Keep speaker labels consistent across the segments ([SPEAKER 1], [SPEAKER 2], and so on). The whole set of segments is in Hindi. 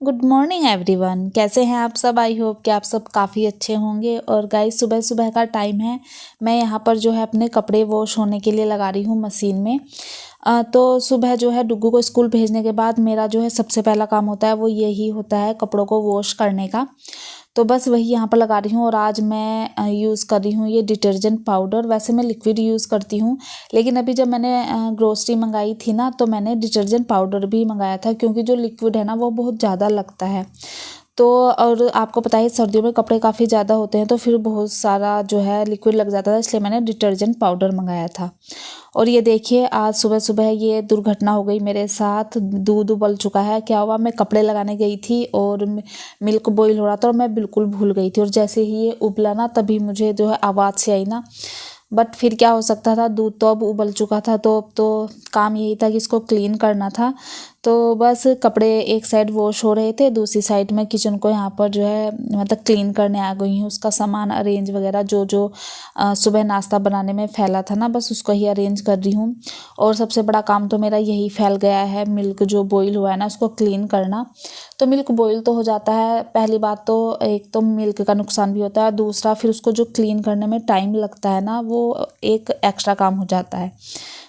[SPEAKER 1] Good morning everyone. कैसे हैं आप सब? आई होप कि आप सब काफ़ी अच्छे होंगे। और गाइस, सुबह सुबह का टाइम है। मैं यहाँ पर जो है अपने कपड़े वॉश होने के लिए लगा रही हूँ मशीन में। तो सुबह जो है डुग्गू को स्कूल भेजने के बाद मेरा जो है सबसे पहला काम होता है वो यही होता है कपड़ों को वॉश करने का। तो बस वही यहाँ पर लगा रही हूँ। और आज मैं यूज़ कर रही हूँ ये डिटर्जेंट पाउडर। वैसे मैं लिक्विड यूज़ करती हूँ, लेकिन अभी जब मैंने ग्रोसरी मंगाई थी ना, तो मैंने डिटर्जेंट पाउडर भी मंगाया था, क्योंकि जो लिक्विड है ना वो बहुत ज़्यादा लगता है। तो और आपको पता है सर्दियों में कपड़े काफ़ी ज़्यादा होते हैं, तो फिर बहुत सारा जो है लिक्विड लग जाता था, इसलिए मैंने डिटर्जेंट पाउडर मंगाया था। और ये देखिए, आज सुबह सुबह ये दुर्घटना हो गई मेरे साथ। दूध उबल चुका है। क्या हुआ, मैं कपड़े लगाने गई थी और मिल्क बॉईल हो रहा था और मैं बिल्कुल भूल गई थी। और जैसे ही ये उबला ना, तभी मुझे जो है आवाज़ से आई ना। बट फिर क्या हो सकता था, दूध तो अब उबल चुका था, तो अब तो काम यही था कि इसको क्लीन करना था। तो बस कपड़े एक साइड वॉश हो रहे थे, दूसरी साइड में किचन को यहाँ पर जो है मतलब क्लीन करने आ गई हूँ। उसका सामान अरेंज वगैरह जो जो सुबह नाश्ता बनाने में फैला था ना, बस उसको ही अरेंज कर रही हूँ। और सबसे बड़ा काम तो मेरा यही फैल गया है, मिल्क जो बॉईल हुआ है ना उसको क्लीन करना। तो मिल्क बॉईल तो हो जाता है। पहली बात तो एक तो मिल्क का नुकसान भी होता है, दूसरा फिर उसको जो क्लीन करने में टाइम लगता है ना, वो एक एक्स्ट्रा काम हो जाता है।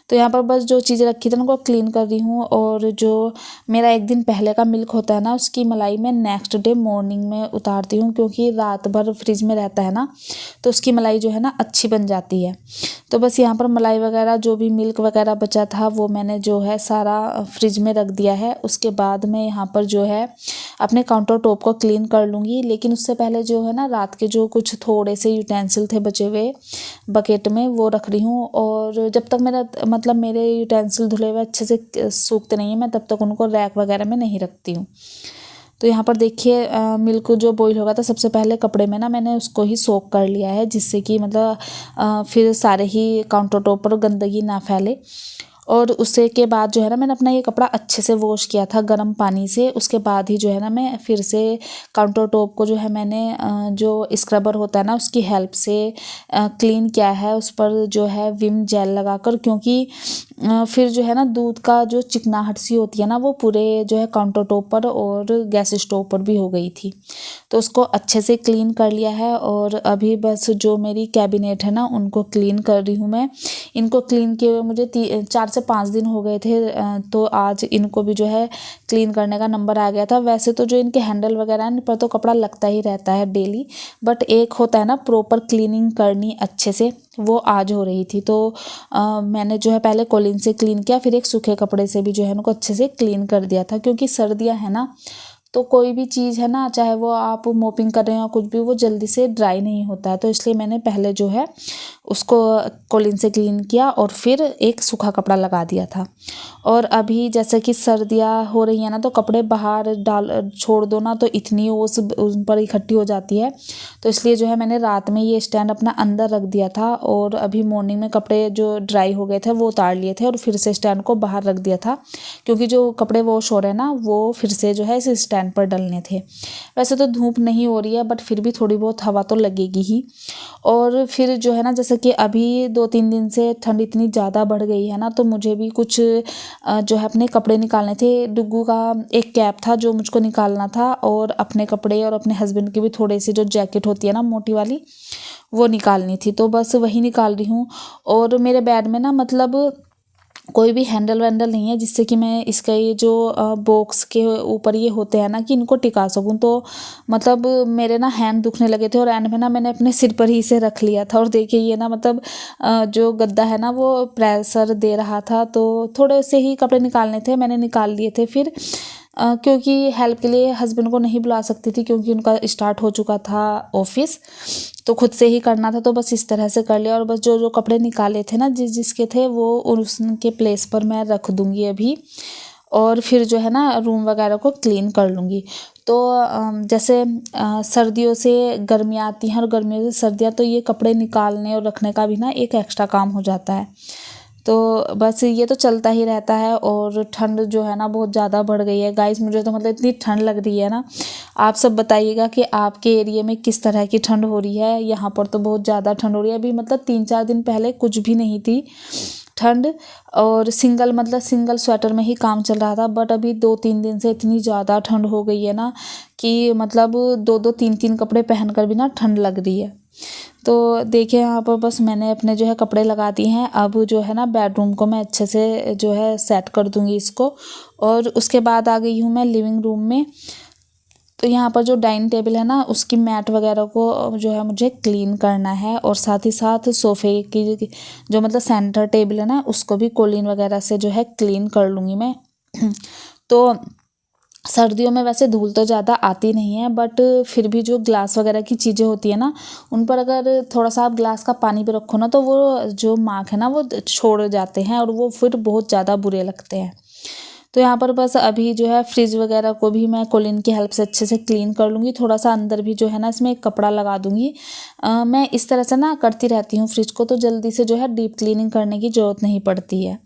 [SPEAKER 1] तो यहाँ पर बस जो चीज़ें रखी थी उनको क्लीन कर रही हूँ। और जो मेरा एक दिन पहले का मिल्क होता है ना, उसकी मलाई मैं नेक्स्ट डे मॉर्निंग में उतारती हूँ, क्योंकि रात भर फ्रिज में रहता है ना, तो उसकी मलाई जो है ना अच्छी बन जाती है। तो बस यहाँ पर मलाई वगैरह जो भी मिल्क वगैरह बचा था वो मैंने जो है सारा फ्रिज में रख दिया है। उसके बाद मैं यहाँ पर जो है अपने काउंटर टॉप को क्लीन कर लूँगी। लेकिन उससे पहले जो है ना, रात के जो कुछ थोड़े से यूटेंसिल थे बचे हुए बकेट में, वो रख रही हूँ। और जब तक मेरा मतलब मेरे यूटेंसिल धुले हुए अच्छे से सूखते नहीं हैं, मैं तब तक उनको रैक वगैरह में नहीं रखती हूँ। तो यहाँ पर देखिए, मिल्क जो बॉईल होगा था सबसे पहले कपड़े में ना मैंने उसको ही सोक कर लिया है, जिससे कि मतलब फिर सारे ही काउंटर टॉप पर गंदगी ना फैले। और उससे के बाद जो है ना, मैंने अपना ये कपड़ा अच्छे से वॉश किया था गर्म पानी से। उसके बाद ही जो है ना, मैं फिर से काउंटर टॉप को जो है मैंने जो स्क्रबर होता है ना उसकी हेल्प से क्लीन किया है, उस पर जो है विम जेल लगाकर। क्योंकि फिर जो है ना, दूध का जो चिकनाहट सी होती है ना, वो पूरे जो है काउंटर टॉप पर और गैस स्टोव पर भी हो गई थी। तो उसको अच्छे से क्लीन कर लिया है। और अभी बस जो मेरी कैबिनेट है ना, उनको क्लीन कर रही हूँ मैं। इनको क्लीन किए हुए मुझे 4 से 5 दिन हो गए थे। तो आज इनको भी जो है क्लीन करने का नंबर आ गया था। वैसे तो जो इनके हैंडल वगैरह हैं, इन पर तो कपड़ा लगता ही रहता है डेली, बट एक होता है ना प्रॉपर क्लीनिंग करनी अच्छे से, वो आज हो रही थी। तो मैंने जो है पहले कॉलिन से क्लीन किया, फिर एक सूखे कपड़े से भी जो है उनको अच्छे से क्लीन कर दिया था। क्योंकि सर्दियाँ है ना, तो कोई भी चीज़ है ना, चाहे वो आप मोपिंग कर रहे हो कुछ भी, वो जल्दी से ड्राई नहीं होता है। तो इसलिए मैंने पहले जो है उसको कॉलिन से क्लीन किया और फिर एक सूखा कपड़ा लगा दिया था। और अभी जैसे कि सर्दियाँ हो रही हैं ना, तो कपड़े बाहर डाल छोड़ दो ना, तो इतनी ओस उन पर इकट्ठी हो जाती है। तो इसलिए जो है मैंने रात में ये स्टैंड अपना अंदर रख दिया था। और अभी मॉर्निंग में कपड़े जो ड्राई हो गए थे वो उतार लिए थे और फिर से स्टैंड को बाहर रख दिया था, क्योंकि जो कपड़े वॉश हो रहे हैं ना, वो फिर से जो है इस स्टैंड पर डलने थे। वैसे तो धूप नहीं हो रही है, बट फिर भी थोड़ी बहुत हवा तो लगेगी ही। और फिर जो है ना, जैसे कि अभी 2-3 दिन से ठंड इतनी ज़्यादा बढ़ गई है ना, तो मुझे भी कुछ जो है अपने कपड़े निकालने थे। डुग्गू का एक कैप था जो मुझको निकालना था, और अपने कपड़े और अपने हस्बैंड की भी थोड़ी सी जो जैकेट होती है ना मोटी वाली, वो निकालनी थी। तो बस वही निकाल रही हूँ। और मेरे बैग में ना मतलब कोई भी हैंडल वैंडल नहीं है, जिससे कि मैं इसका ये जो बॉक्स के ऊपर ये होते हैं ना, कि इनको टिका सकूं। तो मतलब मेरे ना हैंड दुखने लगे थे, और एंड में ना मैंने अपने सिर पर ही इसे रख लिया था। और देखिए ये ना मतलब जो गद्दा है ना वो प्रेशर दे रहा था, तो थोड़े से ही कपड़े निकालने थे, मैंने निकाल लिए थे। फिर क्योंकि हेल्प के लिए हस्बैंड को नहीं बुला सकती थी, क्योंकि उनका स्टार्ट हो चुका था ऑफिस, तो खुद से ही करना था। तो बस इस तरह से कर लिया। और बस जो जो कपड़े निकाले थे ना, जिसके थे, वो उनके प्लेस पर मैं रख दूँगी अभी। और फिर जो है ना रूम वगैरह को क्लीन कर लूँगी। तो जैसे सर्दियों से गर्मियाँ आती हैं और गर्मियों से सर्दियाँ, तो ये कपड़े निकालने और रखने का भी ना एक एक्स्ट्रा काम हो जाता है। तो बस ये तो चलता ही रहता है। और ठंड जो है ना बहुत ज़्यादा बढ़ गई है गाइस। मुझे तो मतलब इतनी ठंड लग रही है ना। आप सब बताइएगा कि आपके एरिया में किस तरह की ठंड हो रही है। यहाँ पर तो बहुत ज़्यादा ठंड हो रही है। अभी मतलब 3-4 दिन पहले कुछ भी नहीं थी, ठंड, और सिंगल स्वेटर में ही काम चल रहा था। बट अभी 2-3 दिन से इतनी ज़्यादा ठंड हो गई है ना कि मतलब 2-2 3-3 कपड़े पहनकर भी ना ठंड लग रही है। तो देखिए यहाँ पर बस मैंने अपने जो है कपड़े लगा दिए हैं। अब जो है ना बेडरूम को मैं अच्छे से जो है सेट कर दूँगी इसको, और उसके बाद आ गई हूँ मैं लिविंग रूम में। तो यहाँ पर जो डाइनिंग टेबल है ना उसकी मैट वगैरह को जो है मुझे क्लीन करना है, और साथ ही साथ सोफ़े की जो मतलब सेंटर टेबल है ना उसको भी कोलिन वगैरह से जो है क्लीन कर लूँगी मैं। तो सर्दियों में वैसे धूल तो ज़्यादा आती नहीं है, बट फिर भी जो ग्लास वगैरह की चीज़ें होती है ना उन पर अगर थोड़ा सा आप ग्लास का पानी भी रखो ना तो वो जो मार्क है ना वो छोड़ जाते हैं, और वो फिर बहुत ज़्यादा बुरे लगते हैं। तो यहाँ पर बस अभी जो है फ्रिज वगैरह को भी मैं कोलिन की हेल्प से अच्छे से क्लीन कर लूँगी। थोड़ा सा अंदर भी जो है ना इसमें एक कपड़ा लगा दूँगी। मैं इस तरह से ना करती रहती हूँ फ्रिज को, तो जल्दी से जो है डीप क्लीनिंग करने की ज़रूरत नहीं पड़ती है।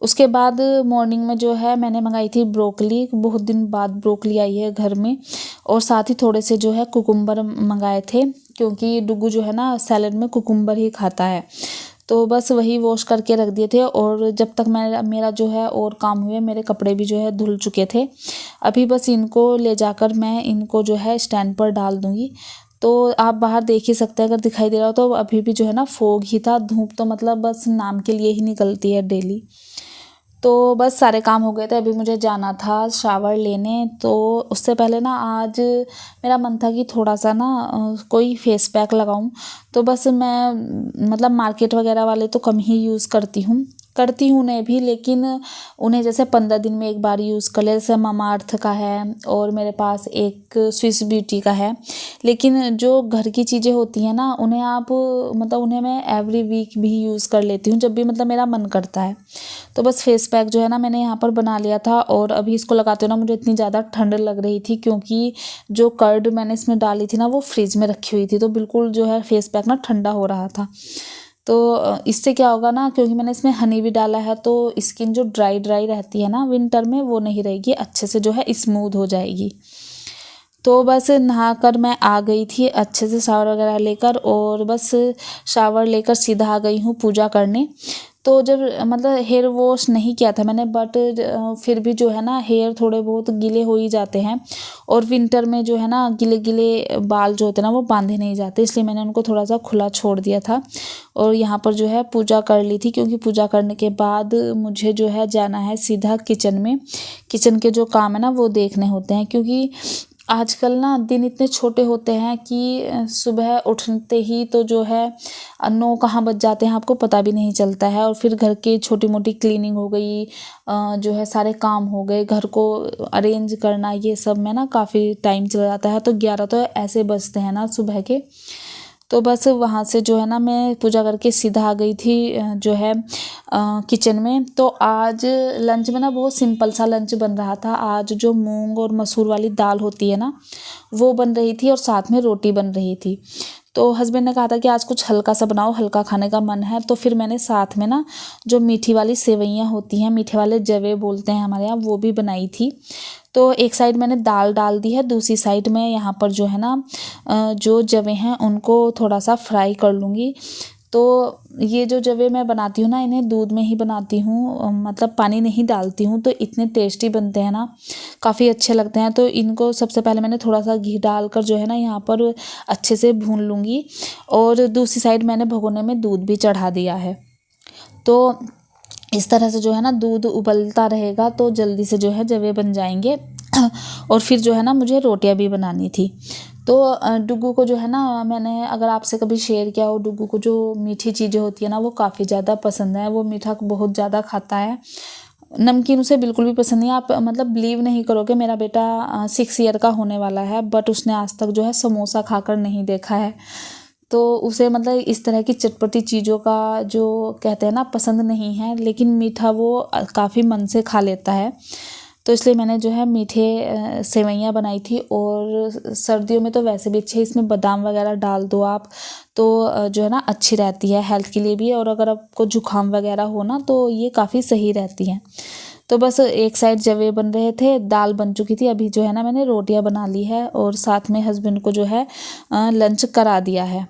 [SPEAKER 1] उसके बाद मॉर्निंग में जो है मैंने मंगाई थी ब्रोकली, बहुत दिन बाद ब्रोकली आई है घर में, और साथ ही थोड़े से जो है कुकुम्बर मंगाए थे, क्योंकि डुगू जो है ना सैलेड में कुकुम्बर ही खाता है। तो बस वही वॉश करके रख दिए थे, और जब तक मेरा जो है और काम हुए मेरे कपड़े भी जो है धुल चुके थे। अभी बस इनको ले जाकर मैं इनको जो है स्टैंड पर डाल दूँगी। तो आप बाहर देख ही सकते हैं, अगर दिखाई दे रहा हो तो अभी भी जो है ना फॉग ही था, धूप तो मतलब बस नाम के लिए ही निकलती है डेली। तो बस सारे काम हो गए थे, अभी मुझे जाना था शावर लेने। तो उससे पहले ना आज मेरा मन था कि थोड़ा सा ना कोई फेस पैक लगाऊं। तो बस मैं मतलब मार्केट वगैरह वाले तो कम ही यूज़ करती हूँ उन्हें भी, लेकिन उन्हें जैसे 15 दिन में एक बार यूज़ कर ले। जैसे मामाअर्थ का है, और मेरे पास एक स्विस ब्यूटी का है। लेकिन जो घर की चीज़ें होती हैं ना उन्हें आप मतलब उन्हें मैं एवरी वीक भी यूज़ कर लेती हूँ, जब भी मतलब मेरा मन करता है। तो बस फेस पैक जो है ना मैंने यहाँ पर बना लिया था, और अभी इसको लगाते हुए ना मुझे इतनी ज़्यादा ठंड लग रही थी, क्योंकि जो कर्ड मैंने इसमें डाली थी ना वो फ्रिज में रखी हुई थी, तो बिल्कुल जो है फेस पैक ना ठंडा हो रहा था। तो इससे क्या होगा ना, क्योंकि मैंने इसमें हनी भी डाला है, तो स्किन जो ड्राई रहती है ना विंटर में वो नहीं रहेगी, अच्छे से जो है स्मूथ हो जाएगी। तो बस नहाकर मैं आ गई थी अच्छे से शावर वगैरह लेकर, और बस शावर लेकर सीधा आ गई हूँ पूजा करने। तो जब मतलब हेयर वॉश नहीं किया था मैंने, बट फिर भी जो है ना हेयर थोड़े बहुत गीले हो ही जाते हैं, और विंटर में जो है ना गिले गिले बाल जो होते हैं ना वो बांधे नहीं जाते, इसलिए मैंने उनको थोड़ा सा खुला छोड़ दिया था। और यहाँ पर जो है पूजा कर ली थी, क्योंकि पूजा करने के बाद मुझे जो है जाना है सीधा किचन में। किचन के जो काम है ना वो देखने होते हैं, क्योंकि आजकल ना दिन इतने छोटे होते हैं कि सुबह उठते ही तो जो है 9 कहाँ बज जाते हैं आपको पता भी नहीं चलता है, और फिर घर की छोटी मोटी क्लीनिंग हो गई, जो है सारे काम हो गए, घर को अरेंज करना, ये सब में ना काफ़ी टाइम चला जाता है। तो 11 तो ऐसे बजते हैं ना सुबह के। तो बस वहाँ से जो है ना मैं पूजा करके सीधा आ गई थी जो है किचन में। तो आज लंच में ना बहुत सिंपल सा लंच बन रहा था। आज जो मूंग और मसूर वाली दाल होती है ना वो बन रही थी, और साथ में रोटी बन रही थी। तो हस्बैंड ने कहा था कि आज कुछ हल्का सा बनाओ, हल्का खाने का मन है। तो फिर मैंने साथ में ना जो मीठी वाली सेवइयाँ होती हैं, मीठे वाले जवे बोलते हैं हमारे यहाँ, वो भी बनाई थी। तो एक साइड मैंने दाल डाल दी है, दूसरी साइड में यहाँ पर जो है ना जो जवे हैं उनको थोड़ा सा फ्राई कर लूँगी। तो ये जो जवे मैं बनाती हूँ ना इन्हें दूध में ही बनाती हूँ, मतलब पानी नहीं डालती हूँ, तो इतने टेस्टी बनते हैं ना, काफ़ी अच्छे लगते हैं। तो इनको सबसे पहले मैंने थोड़ा सा घी डालकर जो है ना यहाँ पर अच्छे से भून लूँगी, और दूसरी साइड मैंने भगोने में दूध भी चढ़ा दिया है। तो इस तरह से जो है ना दूध उबलता रहेगा तो जल्दी से जो है जवे बन जाएंगे। और फिर जो है ना मुझे रोटियां भी बनानी थी। तो डुगू को जो है ना मैंने अगर आपसे कभी शेयर किया हो, डुगू को जो मीठी चीज़ें होती है ना वो काफ़ी ज़्यादा पसंद है, वो मीठा बहुत ज़्यादा खाता है। नमकीन उसे बिल्कुल भी पसंद नहीं है। आप मतलब बिलीव नहीं करोगे, मेरा बेटा 6 ईयर का होने वाला है, बट उसने आज तक जो है समोसा खाकर नहीं देखा है। तो उसे मतलब इस तरह की चटपटी चीज़ों का जो कहते हैं ना पसंद नहीं है, लेकिन मीठा वो काफ़ी मन से खा लेता है। तो इसलिए मैंने जो है मीठे सेवइयाँ बनाई थी। और सर्दियों में तो वैसे भी अच्छे इसमें बादाम वगैरह डाल दो आप, तो जो है ना अच्छी रहती है हेल्थ के लिए भी, और अगर आपको जुकाम वगैरह हो ना तो ये काफ़ी सही रहती हैं। तो बस एक साइड जवे बन रहे थे, दाल बन चुकी थी, अभी जो है ना मैंने रोटियां बना ली है, और साथ में हस्बैंड को जो है लंच करा दिया है।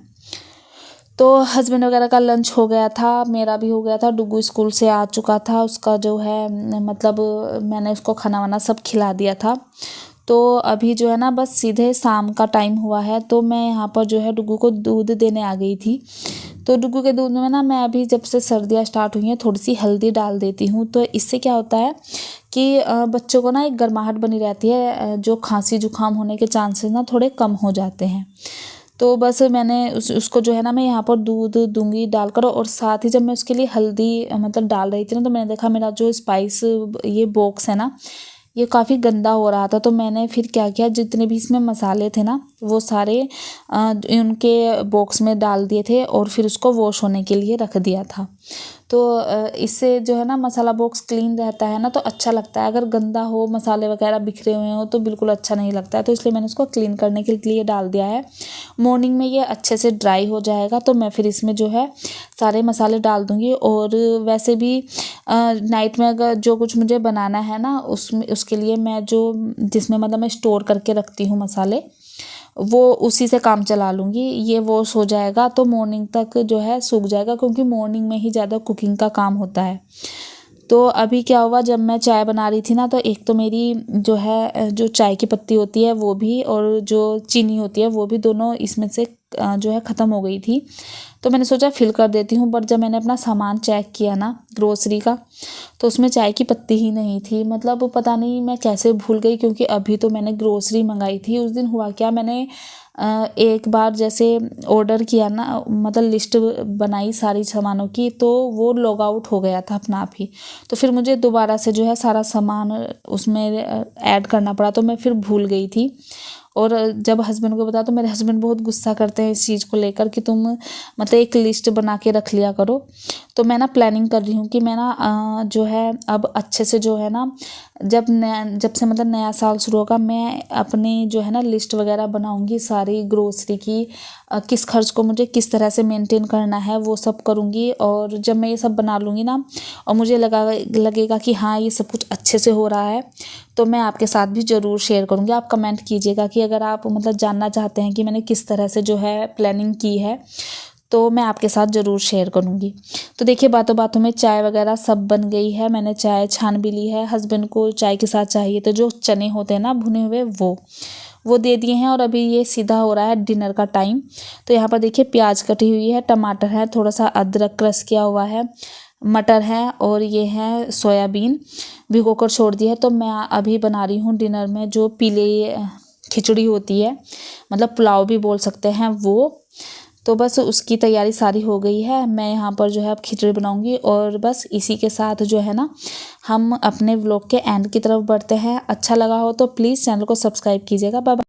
[SPEAKER 1] तो हस्बैंड वगैरह का लंच हो गया था, मेरा भी हो गया था। डुगू स्कूल से आ चुका था, उसका जो है मतलब मैंने उसको खाना वाना सब खिला दिया था। तो अभी जो है ना बस सीधे शाम का टाइम हुआ है, तो मैं यहाँ पर जो है डुगू को दूध देने आ गई थी। तो डुगू के दूध में ना मैं अभी जब से सर्दियाँ स्टार्ट हुई हैं थोड़ी सी हल्दी डाल देती हूँ। तो इससे क्या होता है कि बच्चों को ना एक गर्माहट बनी रहती है, जो खांसी जुकाम होने के चांसेस ना थोड़े कम हो जाते हैं। तो बस मैंने उसको जो है ना मैं यहाँ पर दूध दूंगी डालकर, और साथ ही जब मैं उसके लिए हल्दी मतलब डाल रही थी ना, तो मैंने देखा मेरा जो स्पाइस ये बॉक्स है ना ये काफ़ी गंदा हो रहा था। तो मैंने फिर क्या किया, जितने भी इसमें मसाले थे ना वो सारे उनके बॉक्स में डाल दिए थे और फिर उसको वॉश होने के लिए रख दिया था। तो इससे जो है ना मसाला बॉक्स क्लीन रहता है ना, तो अच्छा लगता है। अगर गंदा हो, मसाले वगैरह बिखरे हुए हो, तो बिल्कुल अच्छा नहीं लगता है। तो इसलिए मैंने उसको क्लीन करने के लिए डाल दिया है। मॉर्निंग में ये अच्छे से ड्राई हो जाएगा तो मैं फिर इसमें जो है सारे मसाले डाल दूँगी। और वैसे भी नाइट में अगर जो कुछ मुझे बनाना है ना उसमें उसके लिए मैं जो जिसमें मतलब मैं स्टोर करके रखती हूँ मसाले, वो उसी से काम चला लूँगी। ये वॉश हो जाएगा तो मॉर्निंग तक जो है सूख जाएगा, क्योंकि मॉर्निंग में ही ज़्यादा कुकिंग का काम होता है। तो अभी क्या हुआ, जब मैं चाय बना रही थी ना, तो एक तो मेरी जो है जो चाय की पत्ती होती है वो भी, और जो चीनी होती है वो भी, दोनों इसमें से जो है ख़त्म हो गई थी। तो मैंने सोचा फिल कर देती हूँ, बट जब मैंने अपना सामान चेक किया ना ग्रोसरी का, तो उसमें चाय की पत्ती ही नहीं थी। मतलब पता नहीं मैं कैसे भूल गई, क्योंकि अभी तो मैंने ग्रोसरी मंगाई थी। उस दिन हुआ क्या, मैंने एक बार जैसे ऑर्डर किया ना, मतलब लिस्ट बनाई सारी सामानों की, तो वो लॉग आउट हो गया था अपना आप ही। तो फिर मुझे दोबारा से जो है सारा सामान उसमें ऐड करना पड़ा, तो मैं फिर भूल गई थी। और जब हस्बैंड को बताया तो मेरे हस्बैंड बहुत गुस्सा करते हैं इस चीज़ को लेकर कि तुम मतलब एक लिस्ट बना के रख लिया करो। तो मैं ना प्लानिंग कर रही हूँ कि मैं ना जो है अब अच्छे से जो है ना जब से मतलब नया साल शुरू होगा, मैं अपनी जो है ना लिस्ट वगैरह बनाऊँगी सारी ग्रोसरी की, किस खर्च को मुझे किस तरह से मेंटेन करना है वो सब करूँगी। और जब मैं ये सब बना लूँगी ना और मुझे लगेगा कि हाँ ये सब कुछ अच्छे से हो रहा है, तो मैं आपके साथ भी ज़रूर शेयर करूँगी। आप कमेंट कीजिएगा कि अगर आप मतलब जानना चाहते हैं कि मैंने किस तरह से जो है प्लानिंग की है, तो मैं आपके साथ ज़रूर शेयर करूँगी। तो देखिए बातों बातों में चाय वगैरह सब बन गई है, मैंने चाय छान भी ली है। हस्बैंड को चाय के साथ चाहिए तो जो चने होते हैं ना भुने हुए, वो दे दिए हैं। और अभी ये सीधा हो रहा है डिनर का टाइम। तो यहाँ पर देखिए प्याज कटी हुई है, टमाटर है, थोड़ा सा अदरक क्रश किया हुआ है, मटर है, और ये है सोयाबीन भिगो कर छोड़ दी है। तो मैं अभी बना रही हूँ डिनर में जो पीले खिचड़ी होती है, मतलब पुलाव भी बोल सकते हैं वो। तो बस उसकी तैयारी सारी हो गई है। मैं यहाँ पर जो है अब खिचड़ी बनाऊँगी, और बस इसी के साथ जो है ना हम अपने व्लॉग के एंड की तरफ बढ़ते हैं। अच्छा लगा हो तो प्लीज़ चैनल को सब्सक्राइब कीजिएगा। Bye bye.